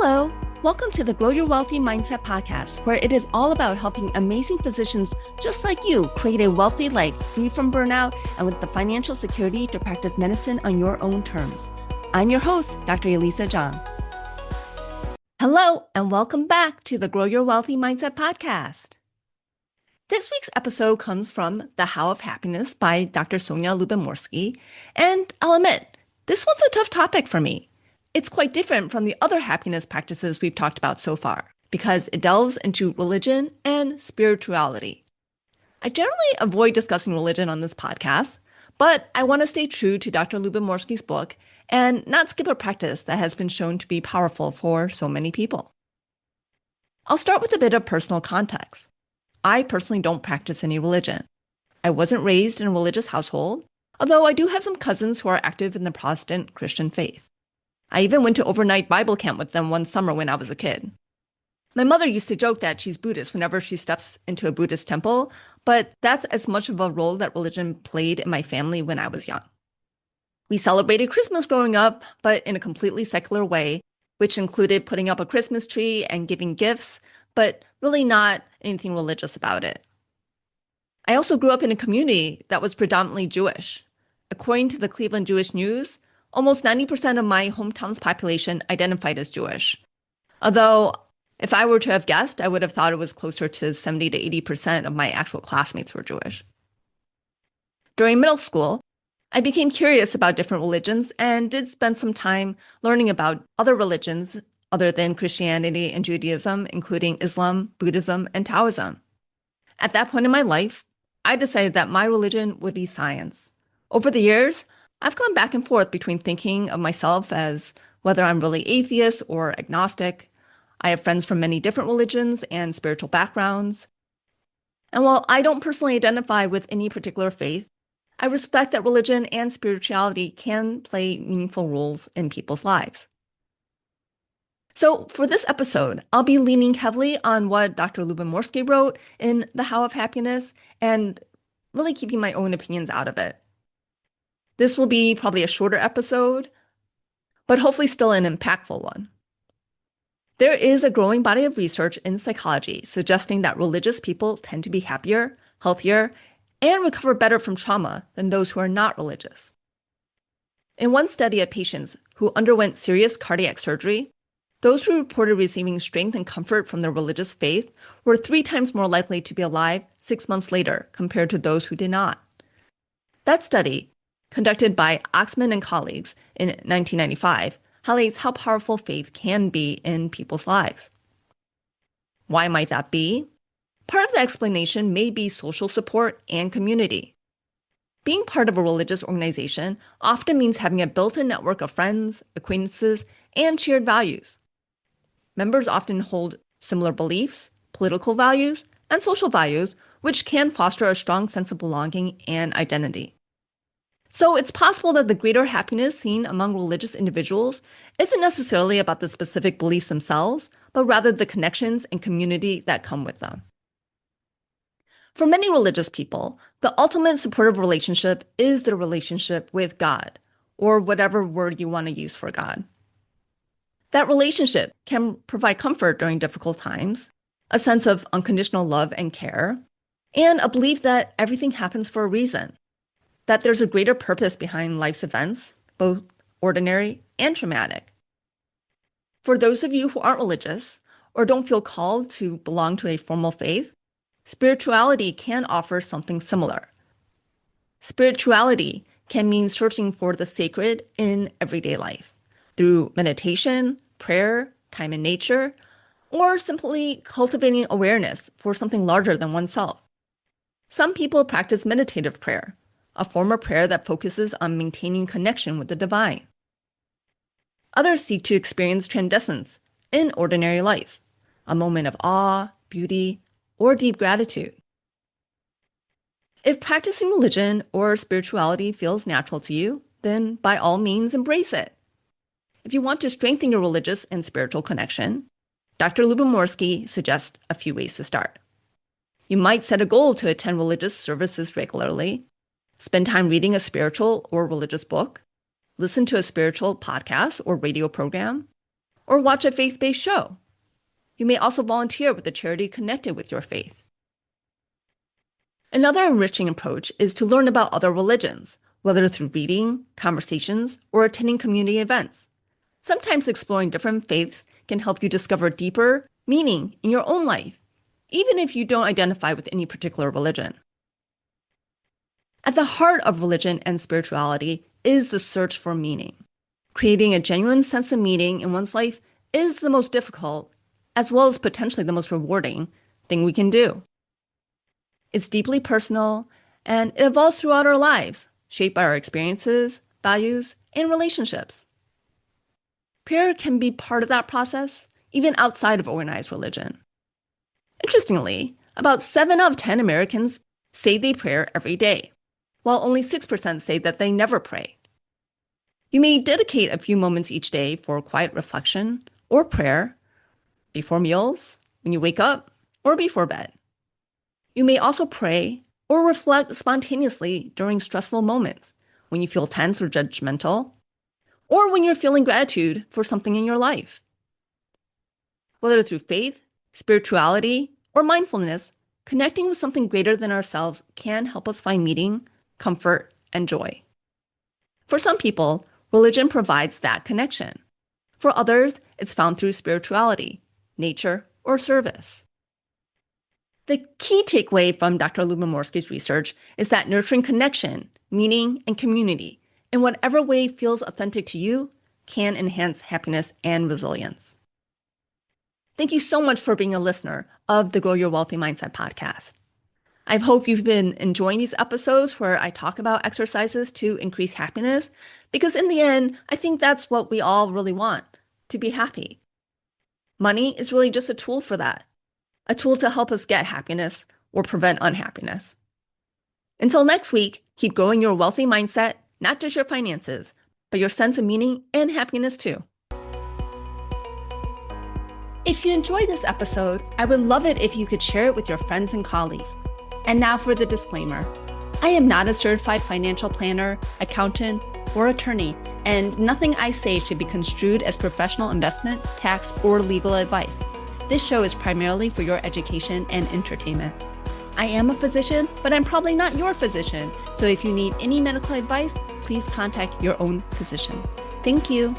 Hello, welcome to the Grow Your Wealthy Mindset podcast, where it is all about helping amazing physicians just like you create a wealthy life free from burnout and with the financial security to practice medicine on your own terms. I'm your host, Dr. Elisa Zhang. Hello, and welcome back to the Grow Your Wealthy Mindset podcast. This week's episode comes from The How of Happiness by Dr. Sonja Lyubomirsky, and I'll admit, this one's a tough topic for me. It's quite different from the other happiness practices we've talked about so far because it delves into religion and spirituality. I generally avoid discussing religion on this podcast, but I want to stay true to Dr. Lyubomirsky's book and not skip a practice that has been shown to be powerful for so many people. I'll start with a bit of personal context. I personally don't practice any religion. I wasn't raised in a religious household, although I do have some cousins who are active in the Protestant Christian faith. I even went to overnight Bible camp with them one summer when I was a kid. My mother used to joke that she's Buddhist whenever she steps into a Buddhist temple, but that's as much of a role that religion played in my family when I was young. We celebrated Christmas growing up, but in a completely secular way, which included putting up a Christmas tree and giving gifts, but really not anything religious about it. I also grew up in a community that was predominantly Jewish. According to the Cleveland Jewish News, almost 90% of my hometown's population identified as Jewish. Although, if I were to have guessed, I would have thought it was closer to 70 to 80% of my actual classmates were Jewish. During middle school, I became curious about different religions and did spend some time learning about other religions other than Christianity and Judaism, including Islam, Buddhism, and Taoism. At that point in my life, I decided that my religion would be science. Over the years, I've gone back and forth between thinking of myself as whether I'm really atheist or agnostic. I have friends from many different religions and spiritual backgrounds. And while I don't personally identify with any particular faith, I respect that religion and spirituality can play meaningful roles in people's lives. So for this episode, I'll be leaning heavily on what Dr. Lyubomirsky wrote in The How of Happiness and really keeping my own opinions out of it. This will be probably a shorter episode, but hopefully still an impactful one. There is a growing body of research in psychology suggesting that religious people tend to be happier, healthier, and recover better from trauma than those who are not religious. In one study of patients who underwent serious cardiac surgery, those who reported receiving strength and comfort from their religious faith were 3 times more likely to be alive 6 months later compared to those who did not. That study, conducted by Oxman and colleagues in 1995, highlights how powerful faith can be in people's lives. Why might that be? Part of the explanation may be social support and community. Being part of a religious organization often means having a built-in network of friends, acquaintances, and shared values. Members often hold similar beliefs, political values, and social values, which can foster a strong sense of belonging and identity. So it's possible that the greater happiness seen among religious individuals isn't necessarily about the specific beliefs themselves, but rather the connections and community that come with them. For many religious people, the ultimate supportive relationship is the relationship with God, or whatever word you want to use for God. That relationship can provide comfort during difficult times, a sense of unconditional love and care, and a belief that everything happens for a reason, that there's a greater purpose behind life's events, both ordinary and traumatic. For those of you who aren't religious or don't feel called to belong to a formal faith, spirituality can offer something similar. Spirituality can mean searching for the sacred in everyday life through meditation, prayer, time in nature, or simply cultivating awareness for something larger than oneself. Some people practice meditative prayer, a form of prayer that focuses on maintaining connection with the divine. Others seek to experience transcendence in ordinary life, a moment of awe, beauty, or deep gratitude. If practicing religion or spirituality feels natural to you, then by all means embrace it. If you want to strengthen your religious and spiritual connection, Dr. Lyubomirsky suggests a few ways to start. You might set a goal to attend religious services regularly, spend time reading a spiritual or religious book, listen to a spiritual podcast or radio program, or watch a faith-based show. You may also volunteer with a charity connected with your faith. Another enriching approach is to learn about other religions, whether through reading, conversations, or attending community events. Sometimes exploring different faiths can help you discover deeper meaning in your own life, even if you don't identify with any particular religion. At the heart of religion and spirituality is the search for meaning. Creating a genuine sense of meaning in one's life is the most difficult, as well as potentially the most rewarding thing we can do. It's deeply personal, and it evolves throughout our lives, shaped by our experiences, values, and relationships. Prayer can be part of that process, even outside of organized religion. Interestingly, about 7 out of 10 Americans say they pray every day, while only 6% say that they never pray. You may dedicate a few moments each day for quiet reflection or prayer before meals, when you wake up, or before bed. You may also pray or reflect spontaneously during stressful moments, when you feel tense or judgmental, or when you're feeling gratitude for something in your life. Whether through faith, spirituality, or mindfulness, connecting with something greater than ourselves can help us find meaning, comfort, and joy. For some people, religion provides that connection. For others, it's found through spirituality, nature, or service. The key takeaway from Dr. Lyubomirsky's research is that nurturing connection, meaning, and community, in whatever way feels authentic to you, can enhance happiness and resilience. Thank you so much for being a listener of the Grow Your Wealthy Mindset podcast. I hope you've been enjoying these episodes where I talk about exercises to increase happiness, because in the end, I think that's what we all really want, to be happy. Money is really just a tool for that, a tool to help us get happiness or prevent unhappiness. Until next week, keep growing your wealthy mindset, not just your finances, but your sense of meaning and happiness too. If you enjoyed this episode, I would love it if you could share it with your friends and colleagues. And now for the disclaimer. I am not a certified financial planner, accountant, or attorney, and nothing I say should be construed as professional investment, tax, or legal advice. This show is primarily for your education and entertainment. I am a physician, but I'm probably not your physician, so if you need any medical advice, please contact your own physician. Thank you.